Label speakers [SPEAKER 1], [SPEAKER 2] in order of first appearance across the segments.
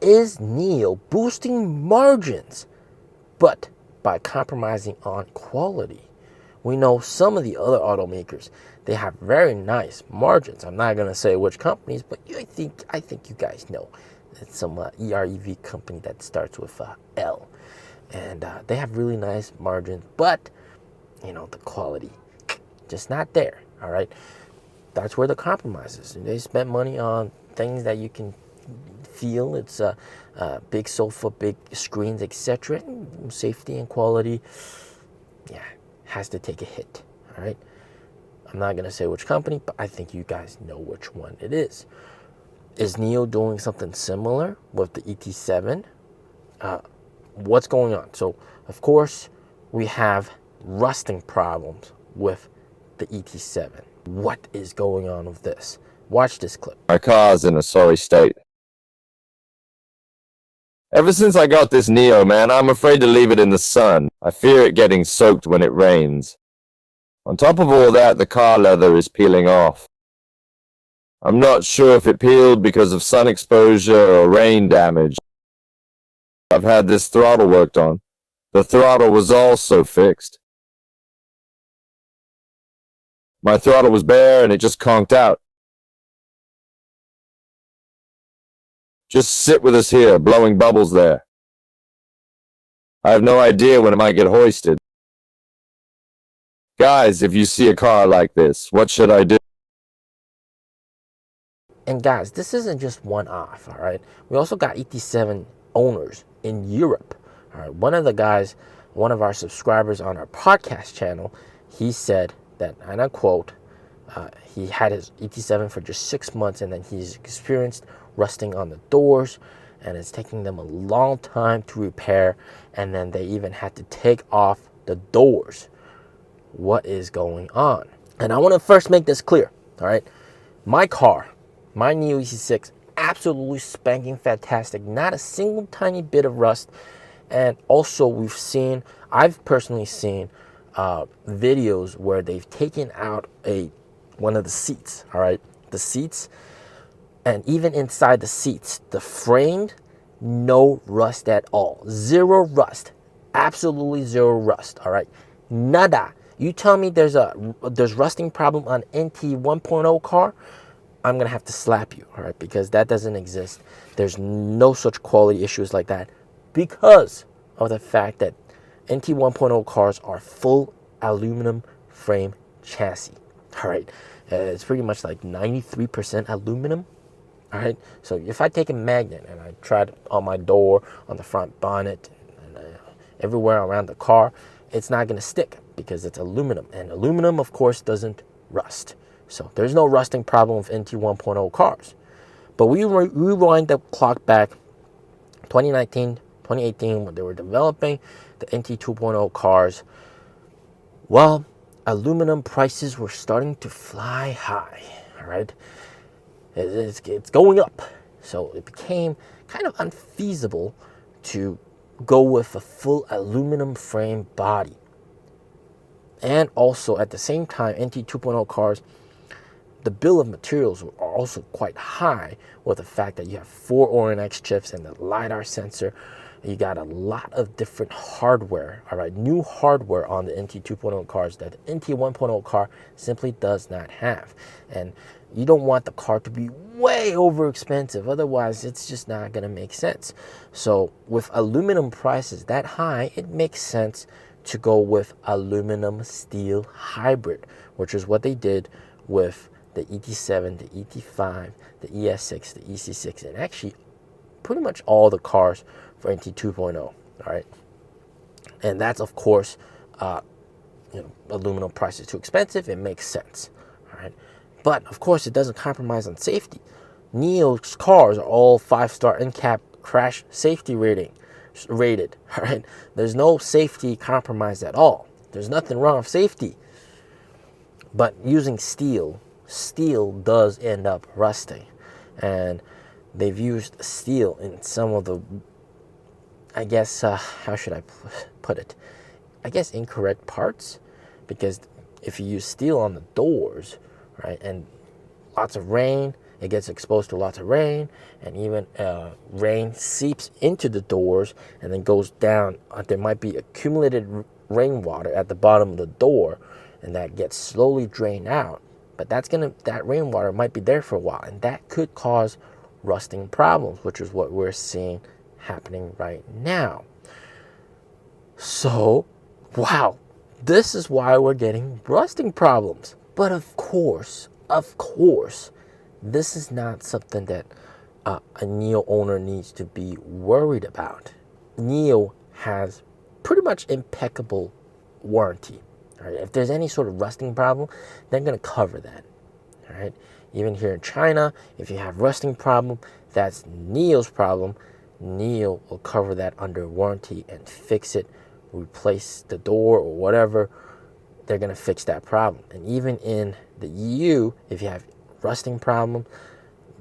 [SPEAKER 1] is NIO boosting margins, but by compromising on quality? We know some of the other automakers, they have very nice margins. I'm not going to say which companies, but I think you guys know. It's some EREV company that starts with L. And they have really nice margins, but, you know, the quality, just not there, all right? That's where the compromise is. They spend money on things that you can feel. It's big sofa, big screens, etc. Safety and quality, yeah, has to take a hit, all right? I'm not going to say which company, but I think you guys know which one it is. Is NIO doing something similar with the ET7? What's going on? So, of course, we have rusting problems with the ET7. What is going on with this? Watch this clip.
[SPEAKER 2] My car's in a sorry state. Ever since I got this NIO, man, I'm afraid to leave it in the sun. I fear it getting soaked when it rains. On top of all that, the car leather is peeling off. I'm not sure if it peeled because of sun exposure or rain damage. I've had this throttle worked on. The throttle was also fixed. My throttle was bare and it just conked out. Just sit with us here, blowing bubbles there. I have no idea when it might get hoisted. Guys, if you see a car like this, what should I do?
[SPEAKER 1] And guys, this isn't just one off, all right? We also got ET7 owners in Europe. All right, one of the guys, one of our subscribers on our podcast channel, he said that, and I quote, he had his ET7 for just 6 months and then he's experienced rusting on the doors and it's taking them a long time to repair, and then they even had to take off the doors. What is going on? And I want to first make this clear, all right? My car, my NIO EC6, absolutely spanking fantastic. Not a single tiny bit of rust. And also I've personally seen videos where they've taken out one of the seats, all right? The seats, and even inside the seats, the frame, no rust at all. Zero rust. Absolutely zero rust, all right? Nada. You tell me there's rusting problem on NT 1.0 car, I'm gonna have to slap you, all right? Because that doesn't exist. There's no such quality issues like that because of the fact that NT 1.0 cars are full aluminum frame chassis, all right? It's pretty much like 93% aluminum, all right? So if I take a magnet and I try it on my door, on the front bonnet, and everywhere around the car, it's not gonna stick because it's aluminum, and aluminum, of course, doesn't rust. So there's no rusting problem with NT 1.0 cars. But we rewind the clock back 2019, 2018, when they were developing the NT 2.0 cars. Well, aluminum prices were starting to fly high, all right? It's going up. So it became kind of unfeasible to go with a full aluminum frame body. And also at the same time, NT 2.0 cars, the bill of materials are also quite high with the fact that you have 4 Orin X chips and the LiDAR sensor. You got a lot of different hardware, all right, new hardware on the NT 2.0 cars that the NT 1.0 car simply does not have. And you don't want the car to be way over expensive, otherwise it's just not going to make sense. So with aluminum prices that high, it makes sense to go with aluminum steel hybrid, which is what they did with the ET7, the ET5, the ES6, the EC6, and actually pretty much all the cars for NT 2.0, all right? And that's, of course, aluminum price is too expensive. It makes sense, all right? But, of course, it doesn't compromise on safety. NIO's cars are all 5-star NCAP crash safety rated, all right? There's no safety compromise at all. There's nothing wrong with safety. But using steel does end up rusting. And they've used steel in some of the, I guess, how should I put it? I guess incorrect parts. Because if you use steel on the doors, right, and lots of rain, it gets exposed to lots of rain, and even rain seeps into the doors and then goes down. There might be accumulated rainwater at the bottom of the door, and that gets slowly drained out. But that rainwater might be there for a while, and that could cause rusting problems, which is what we're seeing happening right now. So, wow, this is why we're getting rusting problems. But of course, this is not something that a NIO owner needs to be worried about. NIO has pretty much impeccable warranty. All right? If there's any sort of rusting problem, they're going to cover that. All right? Even here in China, if you have rusting problem, that's NIO's problem. NIO will cover that under warranty and fix it, replace the door or whatever. They're going to fix that problem. And even in the EU, if you have rusting problem,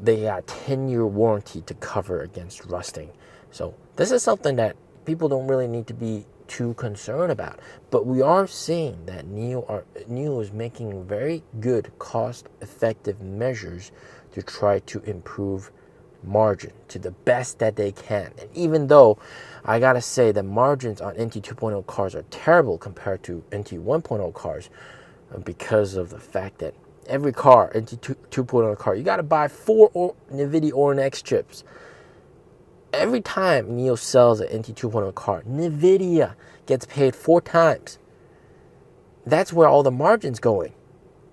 [SPEAKER 1] they got 10-year warranty to cover against rusting. So this is something that people don't really need to be too concerned about. But we are seeing that NIO is making very good cost-effective measures to try to improve margin to the best that they can. And even though I gotta say the margins on NT 2.0 cars are terrible compared to NT 1.0 cars, because of the fact that every car, NT 2.0 car, you gotta buy 4 NVIDIA ORNX chips. Every time NIO sells an NT 2.0 car, NVIDIA gets paid 4 times. That's where all the margin's going.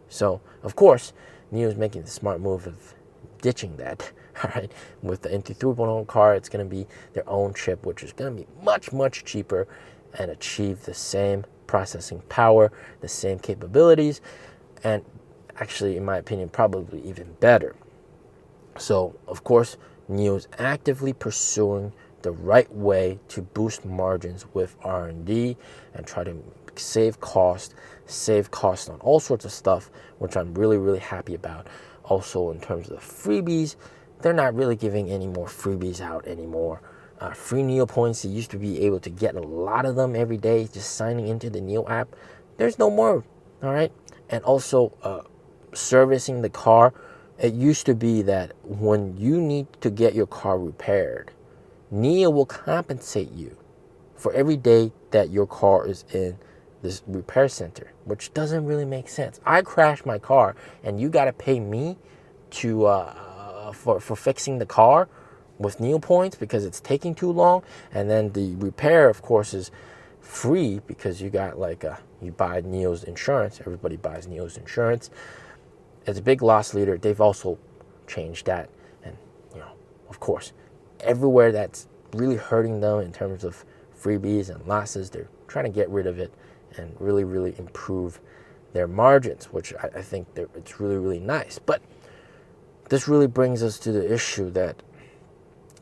[SPEAKER 1] So, of course, NIO is making the smart move of ditching that. All right, with the NT 3.0 car, it's going to be their own chip, which is going to be much, much cheaper and achieve the same processing power, the same capabilities, and actually, in my opinion, probably even better. So, of course, NIO is actively pursuing the right way to boost margins with R&D and try to save cost on all sorts of stuff, which I'm really, really happy about. Also, in terms of the freebies, they're not really giving any more freebies out anymore. Free NIO points, you used to be able to get a lot of them every day just signing into the NIO app. There's no more, all right? And also, servicing the car, it used to be that when you need to get your car repaired, NIO will compensate you for every day that your car is in this repair center, which doesn't really make sense. I crashed my car, and you got to pay me to for fixing the car with NIO points because it's taking too long, and then the repair, of course, is free because you got you buy NIO's insurance. Everybody buys NIO's insurance. It's a big loss leader. They've also changed that, and of course, everywhere that's really hurting them in terms of freebies and losses, they're trying to get rid of it and really, really improve their margins, which I think it's really, really nice. But this really brings us to the issue that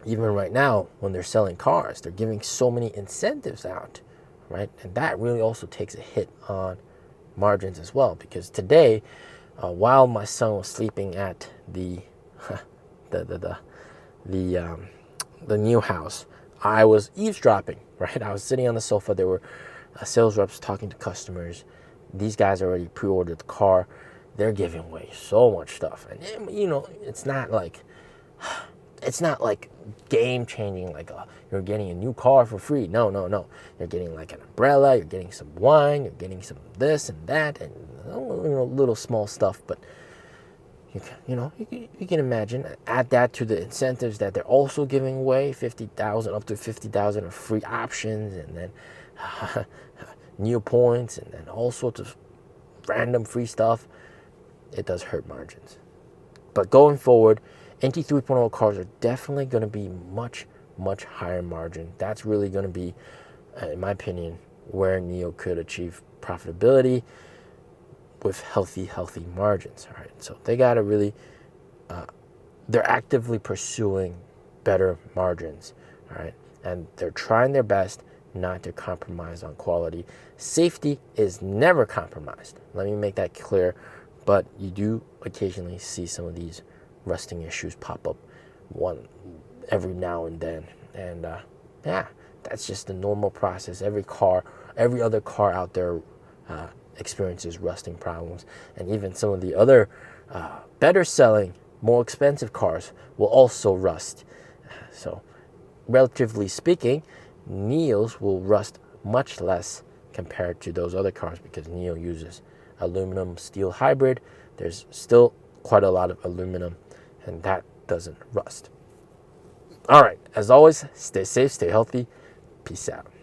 [SPEAKER 1] even right now, when they're selling cars, they're giving so many incentives out, right? And that really also takes a hit on margins as well. Because today, while my son was sleeping at the NIO house, I was eavesdropping, right? I was sitting on the sofa. There were sales reps talking to customers. These guys already pre-ordered the car. They're giving away so much stuff, and it's not like game changing. You're getting a new car for free. No. You're getting like an umbrella. You're getting some wine. You're getting some this and that, and little small stuff. But you can imagine. Add that to the incentives that they're also giving away: 50,000 up to 50,000 of free options, and then NIO points, and then all sorts of random free stuff. It does hurt margins. But going forward, NT 3.0 cars are definitely going to be much, much higher margin. That's really going to be, in my opinion, where NIO could achieve profitability with healthy margins. All right, so they got to really, they're actively pursuing better margins. All right, and they're trying their best not to compromise on quality. Safety is never compromised. Let me make that clear. But you do occasionally see some of these rusting issues pop up every now and then. And that's just the normal process. Every other car out there experiences rusting problems. And even some of the other better selling more expensive cars will also rust. So relatively speaking, NIOs will rust much less compared to those other cars because NIO uses aluminum steel hybrid. There's still quite a lot of aluminum, and that doesn't rust. All right, as always, stay safe, stay healthy. Peace out.